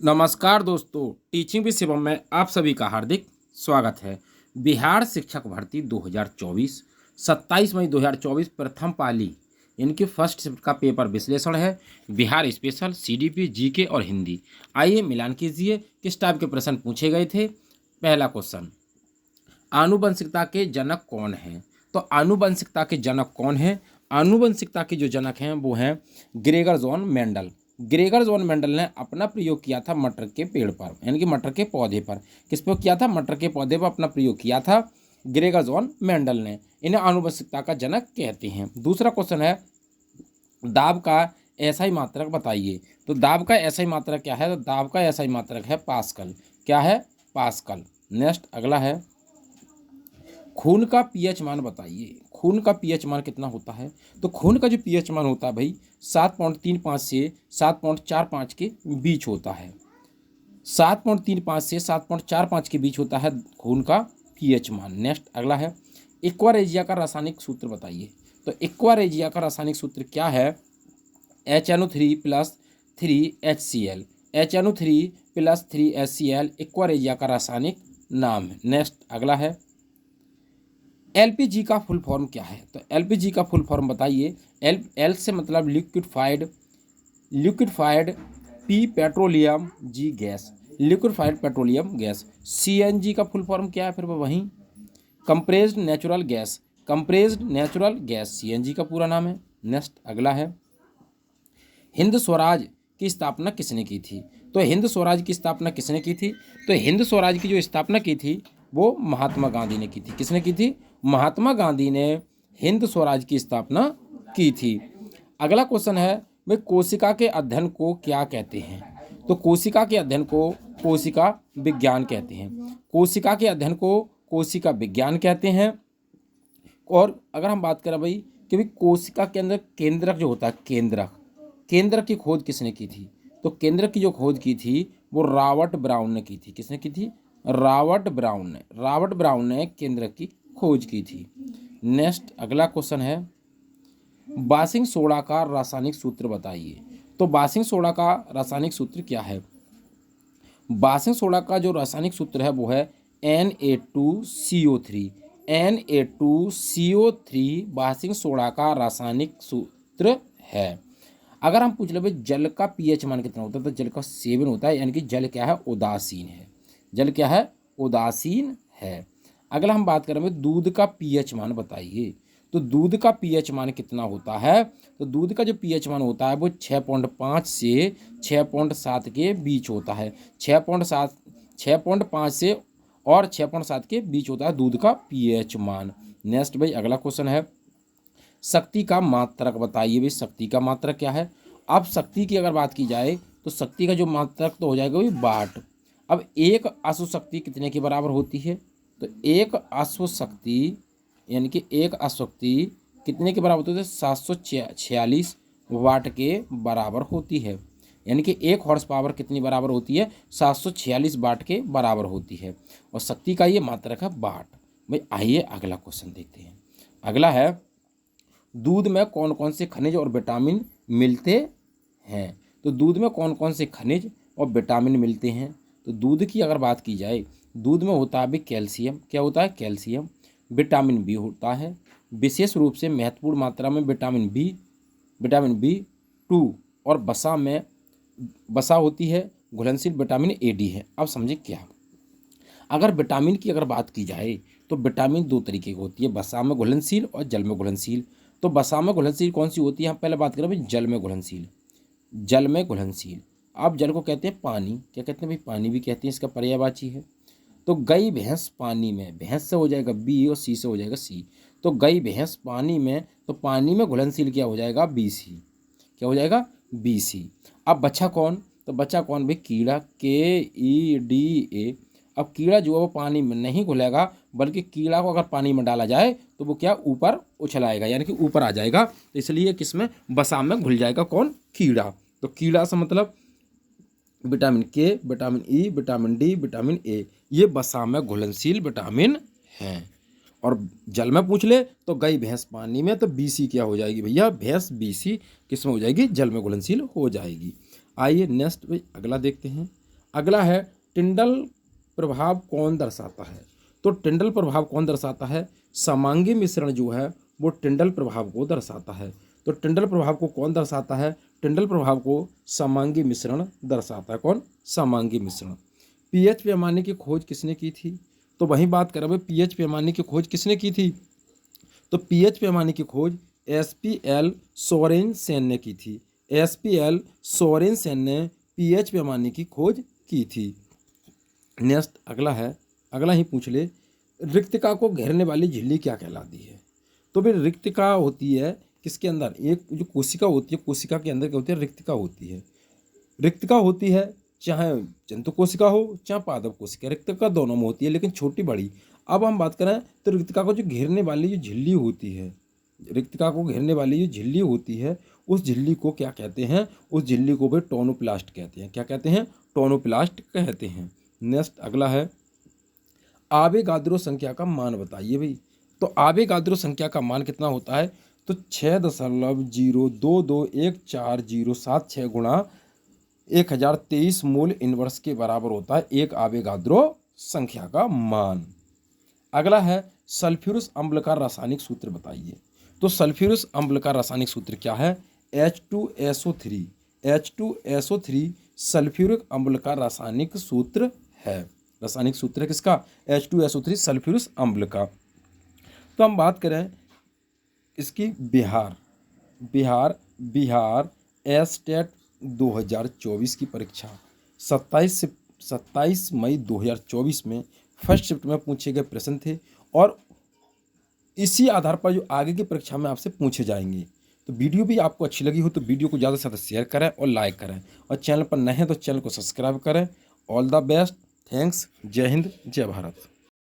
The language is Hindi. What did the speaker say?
नमस्कार दोस्तों, टीचिंग विद शिवम में आप सभी का हार्दिक स्वागत है। बिहार शिक्षक भर्ती 2024 27 मई 2024 प्रथम पाली इनकी फर्स्ट शिफ्ट का पेपर विश्लेषण है। बिहार स्पेशल, सीडीपी, जीके और हिंदी। आइए मिलान कीजिए किस टाइप के प्रश्न पूछे गए थे। पहला क्वेश्चन, आनुवंशिकता के जनक कौन हैं? तो आनुवंशिकता के जनक कौन हैं? आनुवंशिकता के जो जनक हैं वो हैं Gregor John Mendel. Gregor John Mendel ने अपना प्रयोग किया था मटर के पेड़ पर, यानी कि मटर के पौधे पर। किस पर किया था? मटर के पौधे पर अपना प्रयोग किया था ग्रेगर जॉन मेंडल ने। इन्हें आनुवंशिकता का जनक कहते हैं। दूसरा क्वेश्चन है, दाब का एसआई मात्रक बताइए। तो दाब का एसआई मात्रक क्या है? तो दाब का एसआई मात्रक है पास्कल। क्या है? पास्कल। नेक्स्ट अगला है, खून का पीएच मान बताइए। खून का पीएच मान कितना होता है? तो खून का जो पीएच मान होता है भाई 7.35 से 7.45 के बीच होता है। 7.35 से 7.45 के बीच होता है खून का पीएच मान। नेक्स्ट अगला है, एक्वारेजिया का रासायनिक सूत्र बताइए। तो एक्वारेजिया का रासायनिक सूत्र क्या है? HNO3 plus 3HCl। HNO3 plus 3HCl aqua regia का रासायनिक नाम है। नेक्स्ट अगला है, एलपीजी का फुल फॉर्म क्या है? तो एलपीजी का फुल फॉर्म बताइए। एल से मतलब liquefied P petroleum, G gas, liquefied petroleum gas. CNG का फुल फॉर्म क्या है? फिर वहीं कंप्रेस्ड नेचुरल गैस सीएनजी का पूरा नाम है। नेक्स्ट अगला है, हिंद स्वराज की स्थापना किसने की थी? तो हिंद स्वराज की स्थापना किसने की थी? तो हिंद स्वराज की जो स्थापना की थी वो महात्मा गांधी ने की थी। किसने की थी? महात्मा गांधी ने हिंद स्वराज की स्थापना की थी। अगला क्वेश्चन है, वे कोशिका के अध्ययन को क्या कहते हैं? तो कोशिका के अध्ययन को कोशिका विज्ञान कहते हैं। कोशिका के अध्ययन को कोशिका विज्ञान कहते हैं। और अगर हम बात करें भाई कि भाई कोशिका के अंदर केंद्रक जो होता है, केंद्रक की खोज किसने की थी? तो केंद्रक की जो खोज की थी वो रॉबर्ट ब्राउन ने की थी। किसने की थी? रॉबर्ट ब्राउन ने केंद्रक की खोज की थी। नेक्स्ट अगला क्वेश्चन है, बासिंग सोडा का रासायनिक सूत्र बताइए। तो बासिंग सोडा का रासायनिक सूत्र क्या है? बासिंग सोडा का जो रासायनिक सूत्र है वो है Na2CO3। Na2CO3 बासिंग सोडा का रासायनिक सूत्र है। अगर हम पूछ ले भाई जल का पीएच मान कितना होता है? तो जल का 7 होता है, यानी कि जल क्या है? उदासीन है। जल क्या है? उदासीन है। अगला हम बात करें दूध का पीएच मान बताइए। तो दूध का पीएच मान कितना होता है? तो दूध का जो पीएच मान होता है वो 6.5 से 6.7 के बीच होता है। 6.5 से और 6.7 के बीच होता है दूध का पीएच मान। नेक्स्ट भाई अगला क्वेश्चन है, शक्ति का मात्रक बताइए। भाई शक्ति का मात्रक क्या है? अब शक्ति की अगर बात की जाए तो शक्ति का जो मात्रक तो हो जाएगा वही वाट। अब एक अश्व शक्ति कितने के बराबर होती है? तो एक अश्व शक्ति यानी कि एक अश्वशक्ति कितने के बराबर होती है? 746 वाट के बराबर होती है। यानी कि एक हॉर्स पावर कितनी बराबर होती है? 746 वाट के बराबर होती है। और शक्ति का ये मात्रक है वाट। भाई आइए अगला क्वेश्चन देखते हैं। अगला है, दूध में कौन कौन से खनिज और विटामिन मिलते हैं? तो दूध में कौन कौन से खनिज और विटामिन मिलते हैं? तो दूध की अगर बात की जाए, दूध में होता है भी कैल्शियम। क्या होता है? कैल्शियम। विटामिन बी होता है, विशेष रूप से महत्वपूर्ण मात्रा में विटामिन B2। और वसा होती है, घुलनशील विटामिन AD है। अब समझे क्या? अगर विटामिन की अगर बात की जाए तो विटामिन 2 तरीके की होती है, वसा में घुलनशील और जल में घुलनशील। तो वसा में घुलनशील कौन सी होती है? हम पहले बात करें भाई जल में घुलनशील। अब जल को कहते हैं पानी। क्या कहते हैं भाई? पानी भी कहते हैं, इसका पर्यायवाची है। तो गई भैंस पानी में, भैंस से हो जाएगा B और C से हो जाएगा C। तो गई भैंस पानी में, तो पानी में घुलनशील क्या हो जाएगा? BC। क्या हो जाएगा? BC। अब बचा कौन? तो बचा कौन भाई? कीड़ा, KEDA। अब कीड़ा जो है वो पानी में नहीं घुलेगा, बल्कि कीड़ा को अगर पानी में डाला जाए तो वो क्या ऊपर उछलाएगा, यानी कि ऊपर आ जाएगा। तो इसलिए किसमें? वसा में घुल जाएगा। कौन? कीड़ा। तो कीड़ा से मतलब vitamin K, vitamin E, vitamin D, vitamin A, ये वसा में घुलनशील विटामिन हैं। और जल में पूछ ले तो गई भैंस पानी में, तो BC क्या हो जाएगी भैया? भैंस BC किस में हो जाएगी? जल में घुलनशील हो जाएगी। आइए नेक्स्ट भाई अगला देखते हैं। अगला है टिंडल प्रभाव कौन दर्शाता है? तो टिंडल प्रभाव कौन दर्शाता है? समांगी मिश्रण जो है वो टिंडल प्रभाव को दर्शाता है। तो टिंडल प्रभाव को कौन दर्शाता है? टिंडल प्रभाव को समांगी मिश्रण दर्शाता है। कौन? समांगी मिश्रण। पीएच पैमाने की खोज किसने की थी? तो वही बात करें भाई, पीएच पैमाने की खोज किसने की थी? तो पीएच पैमाने की खोज एसपीएल सोरेनसेन ने की थी। एसपीएल सोरेनसेन ने पीएच पैमाने की खोज की थी। नेक्स्ट अगला है, अगला ही पूछ ले, रिक्तिका को घेरने वाली झिल्ली क्या कहलाती है? तो फिर रिक्तिका होती है किसके अंदर? एक जो कोशिका होती है, कोशिका के अंदर क्या होती है? रिक्तिका होती है। रिक्तिका होती है चाहे जंतु कोशिका हो चाहे पादप कोशिका, रिक्तिका दोनों में होती है, लेकिन छोटी बड़ी। अब हम बात करें तो रिक्तिका को जो घेरने वाली जो झिल्ली होती है, रिक्तिका को घेरने वाली जो झिल्ली होती है, उस झिल्ली को क्या कहते हैं? उस झिल्ली को भी टोनोप्लास्ट कहते हैं। क्या कहते हैं? टोनोप्लास्ट कहते हैं। नेक्स्ट अगला है, आवेगाद्रो संख्या का मान बताइए भाई। तो आवेगाद्रो संख्या का मान कितना होता है? तो 6.0221407 गुणा 1023 मोल इनवर्स के बराबर होता है एक आवेगाद्रो संख्या का मान। अगला है, सल्फ्यूरस अम्ल का रासायनिक सूत्र बताइए। तो सल्फ्यूरस अम्ल का रासायनिक सूत्र क्या है? H2SO3। H2SO3 सल्फ्यूरिक अम्ल का रासायनिक सूत्र है। रासायनिक सूत्र है किसका? H2SO3 सल्फ्यूरस अम्ल का। तो हम बात करें इसकी बिहार एस्टेट 2024 की परीक्षा 27 मई 2024 में फर्स्ट शिफ्ट में पूछे गए प्रश्न थे, और इसी आधार पर जो आगे की परीक्षा में आपसे पूछे जाएंगे। तो वीडियो भी आपको अच्छी लगी हो तो वीडियो को ज़्यादा से ज़्यादा शेयर करें और लाइक करें, और चैनल पर नए हैं तो चैनल को सब्सक्राइब करें। ऑल द बेस्ट, थैंक्स, जय हिंद, जय भारत।